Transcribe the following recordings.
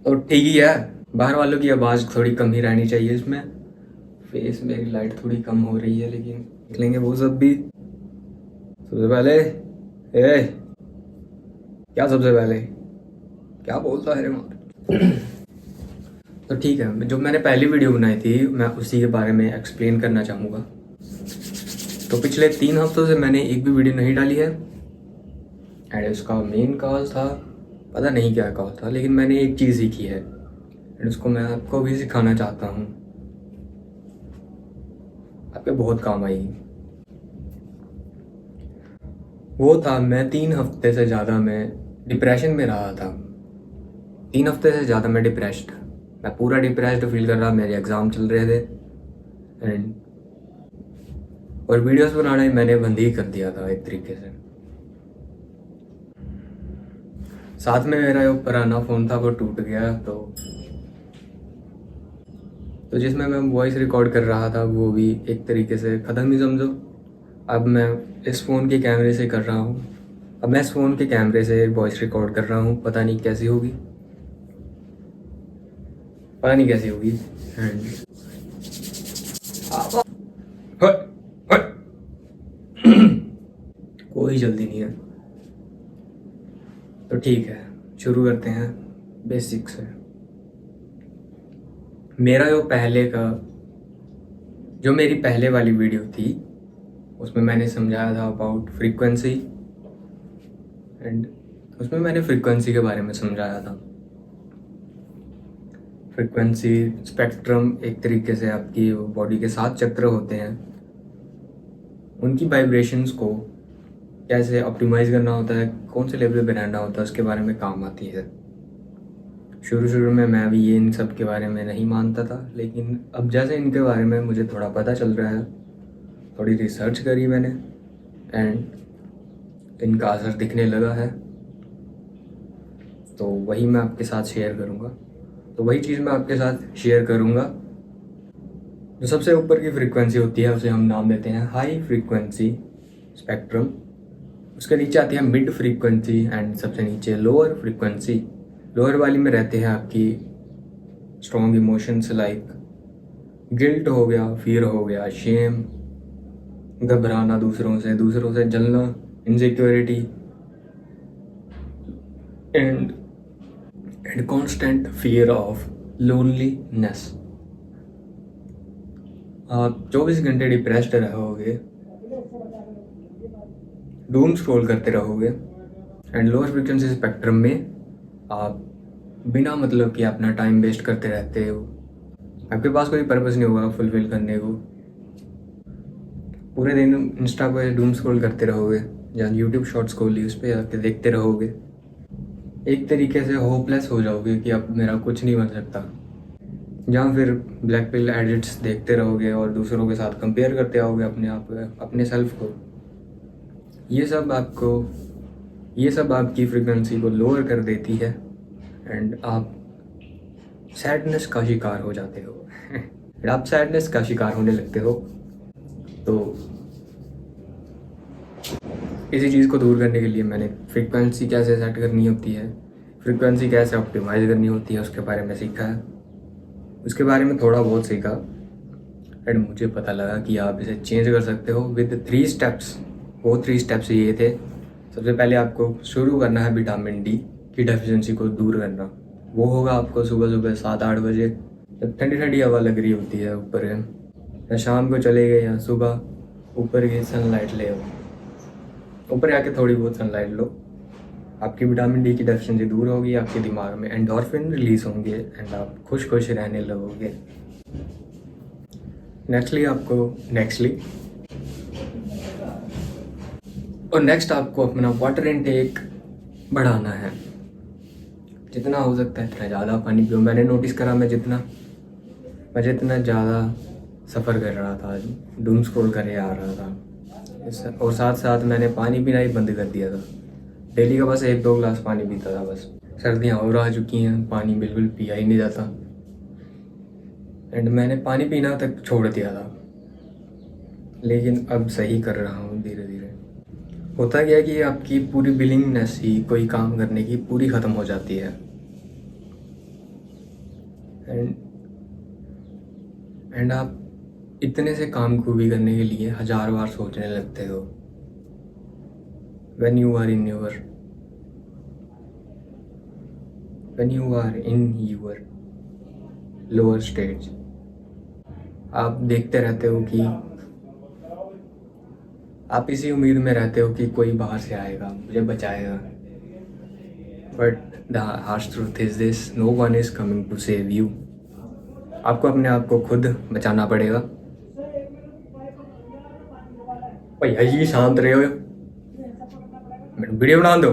तो ठीक ही है, बाहर वालों की आवाज़ थोड़ी कम ही रहनी चाहिए इसमें। फेस मेरी लाइट थोड़ी कम हो रही है, लेकिन निकलेंगे वो सब भी। सबसे पहले क्या सबसे पहले क्या बोलता है रे मार। तो ठीक है, जो मैंने पहली वीडियो बनाई थी मैं उसी के बारे में एक्सप्लेन करना चाहूँगा। तो पिछले 3 हफ्तों से मैंने एक भी वीडियो नहीं डाली है, एंड उसका मेन कॉज था, पता नहीं क्या कॉज था, लेकिन मैंने एक चीज़ सीखी है एंड उसको मैं आपको भी सिखाना चाहता हूँ, आपके बहुत काम आएगी। वो था, मैं 3 हफ्ते से ज़्यादा मैं डिप्रेशन में रहा था। 3 हफ्ते से ज़्यादा मैं डिप्रेस्ड, मैं पूरा डिप्रेस्ड फील कर रहा। मेरे एग्ज़ाम चल रहे थे एंड और वीडियोस बनाना ही मैंने बंद ही कर दिया था एक तरीके से। साथ में मेरा जो पुराना फ़ोन था वो टूट गया, तो जिसमें मैं वॉइस रिकॉर्ड कर रहा था वो भी एक तरीके से ख़त्म ही समझो। अब मैं इस फ़ोन के कैमरे से कर रहा हूँ, अब मैं इस फ़ोन के कैमरे से वॉइस रिकॉर्ड कर रहा हूँ। पता नहीं कैसी होगी, पता नहीं कैसी होगी। एंड हट, हट। कोई जल्दी नहीं है, तो ठीक है, शुरू करते हैं बेसिक से। मेरा जो मेरी पहले वाली वीडियो थी उसमें मैंने समझाया था अबाउट फ्रीक्वेंसी, एंड उसमें मैंने फ्रीक्वेंसी के बारे में समझाया था। फ्रीक्वेंसी स्पेक्ट्रम एक तरीके से आपकी बॉडी के 7 चक्र होते हैं, उनकी वाइब्रेशंस को कैसे ऑप्टिमाइज़ करना होता है, कौन से लेवल पे रहना होता है, उसके बारे में काम आती है। शुरू में मैं भी ये इन सब के बारे में नहीं मानता था, लेकिन अब जैसे इनके बारे में मुझे थोड़ा पता चल रहा है, थोड़ी रिसर्च करी मैंने एंड इनका असर दिखने लगा है, तो वही मैं आपके साथ शेयर करूँगा। तो वही चीज़ मैं आपके साथ शेयर करूँगा। जो सबसे ऊपर की फ्रीक्वेंसी होती है उसे हम नाम देते हैं हाई फ्रीक्वेंसी स्पेक्ट्रम। उसके नीचे आती है मिड फ्रीक्वेंसी एंड सबसे नीचे लोअर फ्रीक्वेंसी। लोअर वाली में रहते हैं आपकी स्ट्रॉन्ग इमोशंस लाइक गिल्ट हो गया, फियर हो गया, शेम, घबराना दूसरों से जलना, insecurity and constant fear of loneliness. आप 24 घंटे डिप्रेस्ड रहोगे, डूम स्क्रॉल करते रहोगे एंड लोअर फ्रीक्वेंसी स्पेक्ट्रम में आप बिना मतलब कि अपना टाइम वेस्ट करते रहते हो। आपके पास कोई पर्पस नहीं होगा फुलफिल करने को। पूरे दिन इंस्टा पे डूम स्क्रॉल करते रहोगे या यूट्यूब शॉर्ट्स खोल ली, उस पर आके देखते रहोगे। एक तरीके से होपलेस हो जाओगे कि अब मेरा कुछ नहीं बन सकता, या फिर ब्लैक पिल एडिट्स देखते रहोगे और दूसरों के साथ कंपेयर करते आओगे अपने सेल्फ को। ये सब आपकी फ्रीक्वेंसी को लोअर कर देती है एंड आप सैडनेस का शिकार हो जाते हो। आप सैडनेस का शिकार होने लगते हो, तो इसी चीज़ को दूर करने के लिए मैंने फ्रीक्वेंसी कैसे सेट करनी होती है, फ्रीक्वेंसी कैसे ऑप्टिमाइज़ करनी होती है, उसके बारे में सीखा है। उसके बारे में थोड़ा बहुत सीखा एंड मुझे पता लगा कि आप इसे चेंज कर सकते हो विद 3 स्टेप्स। वो 3 स्टेप्स ये थे। सबसे पहले आपको शुरू करना है विटामिन डी की डेफिशिएंसी को दूर करना। वो होगा आपको सुबह सुबह 7-8 बजे, जब ठंडी ठंडी हवा लग रही होती है ऊपर, या शाम को चले गए या सुबह ऊपर की सनलाइट ले आओ, ऊपर आके थोड़ी बहुत सनलाइट लो। आपकी विटामिन डी की डेफिशिएंसी दूर होगी, आपके दिमाग में एंडोर्फिन रिलीज होंगे एंड आप खुश खुश रहने लगोगे। नेक्स्ट आपको अपना वाटर इनटेक बढ़ाना है। जितना हो सकता है इतना ज़्यादा पानी पियो। मैंने नोटिस करा मैं जितना ज़्यादा सफ़र कर रहा था, डूम स्क्रॉल करे आ रहा था, और साथ साथ मैंने पानी पीना ही बंद कर दिया था। डेली का बस 1-2 गिलास पानी पीता था बस। सर्दियाँ और आ चुकी हैं, पानी बिल्कुल पिया ही नहीं जाता एंड मैंने पानी पीना तक छोड़ दिया था, लेकिन अब सही कर रहा हूँ धीरे धीरे। होता क्या है कि आपकी पूरी विलिंगनेस ही कोई काम करने की पूरी ख़त्म हो जाती है। एंड एंड आप इतने से काम को भी करने के लिए 1000 बार सोचने लगते हो when you are in your lower stage। आप देखते रहते हो कि आप इसी उम्मीद में रहते हो कि कोई बाहर से आएगा, मुझे बचाएगा, but the harsh truth is this, no one is coming to save you. आपको अपने आप को खुद बचाना पड़ेगा। भैया जी शांत रहे हो, वीडियो बना दो।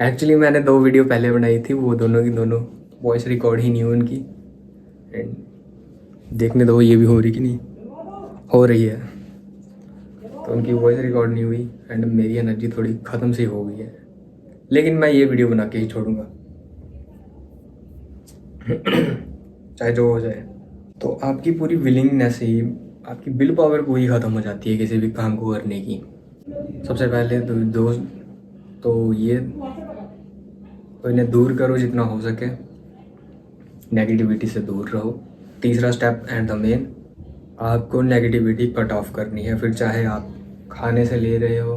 एक्चुअली मैंने 2 वीडियो पहले बनाई थी, वो दोनों की दोनों वॉइस रिकॉर्ड ही नहीं हुई उनकी। एंड देखने दो ये भी हो रही कि नहीं हो रही है। तो उनकी वॉइस रिकॉर्ड नहीं हुई एंड मेरी एनर्जी थोड़ी ख़त्म सी हो गई है, लेकिन मैं ये वीडियो बना के ही छोड़ूंगा चाहे जो हो जाए। तो आपकी पूरी विलिंगनेस ही, आपकी विल पावर पूरी ख़त्म हो जाती है किसी भी काम को करने की। सबसे पहले तो दोस्त तो इन्हें दूर करो जितना हो सके, नेगेटिविटी से दूर रहो। तीसरा स्टेप एंड द मेन, आपको नेगेटिविटी कट ऑफ करनी है। फिर चाहे आप खाने से ले रहे हो,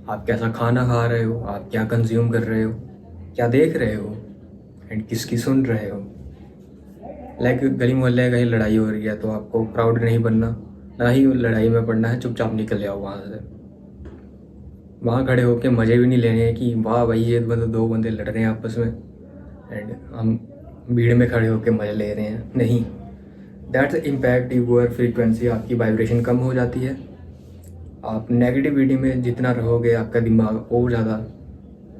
आप कैसा खाना खा रहे हो, आप क्या कंज्यूम कर रहे हो, क्या देख रहे हो एंड किसकी सुन रहे हो। लाइक गली मोहल्ले कहीं लड़ाई हो रही है तो आपको प्राउड नहीं बनना, ना ही लड़ाई में पड़ना है, चुपचाप निकल जाओ वहाँ से। वहाँ खड़े होकर मज़े भी नहीं लेने हैं कि वाह भाई ये 2 बंदे लड़ रहे हैं आपस में एंड हम भीड़ में खड़े होकर मज़े ले रहे हैं, नहीं। दैट्स इम्पैक्ट यूर फ्रीक्वेंसी, आपकी वाइब्रेशन कम हो जाती है। आप नेगेटिविटी में जितना रहोगे आपका दिमाग और ज़्यादा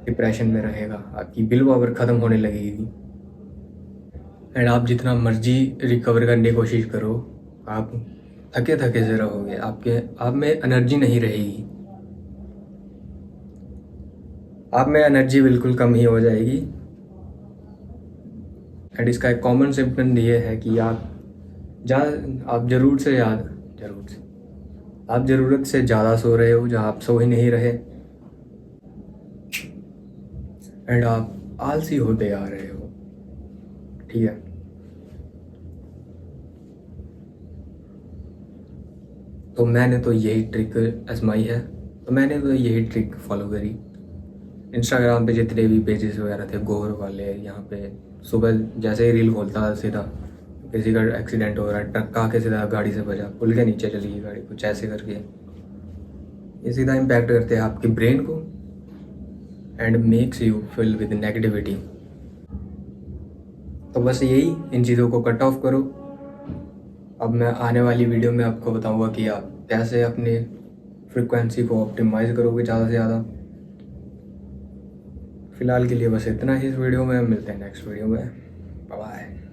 डिप्रेशन में रहेगा, आपकी विल पावर ख़त्म होने लगेगी एंड आप जितना मर्जी रिकवर करने की कोशिश करो, आप थके थके से रहोगे, आप में एनर्जी नहीं रहेगी, आप में एनर्जी बिल्कुल कम ही हो जाएगी। एंड इसका एक कॉमन सिम्टम ये है कि आप ज़रूरत से ज़्यादा सो रहे हो, जहाँ आप सो ही नहीं रहे, एंड आप आलसी होते आ रहे हो। ठीक है, तो मैंने तो यही ट्रिक आजमाई है, तो मैंने तो यही ट्रिक फॉलो करी। इंस्टाग्राम पे जितने भी पेजेस वगैरह थे गोर वाले, यहाँ पे सुबह जैसे ही रील खोलता सीधा किसी का एक्सीडेंट हो रहा है, ट्रक आके सीधा गाड़ी से बजा, पुल के नीचे चली गई गाड़ी, कुछ ऐसे करके ये सीधा इम्पैक्ट करते हैं आपके ब्रेन को and makes you fill with negativity. तो बस यही, इन चीज़ों को कट ऑफ करो। अब मैं आने वाली वीडियो में आपको बताऊंगा कि आप कैसे अपने फ्रिक्वेंसी को ऑप्टिमाइज़ करोगे ज़्यादा से ज़्यादा। फ़िलहाल के लिए बस इतना ही इस वीडियो में, मिलते हैं नेक्स्ट वीडियो में, बाय बाय।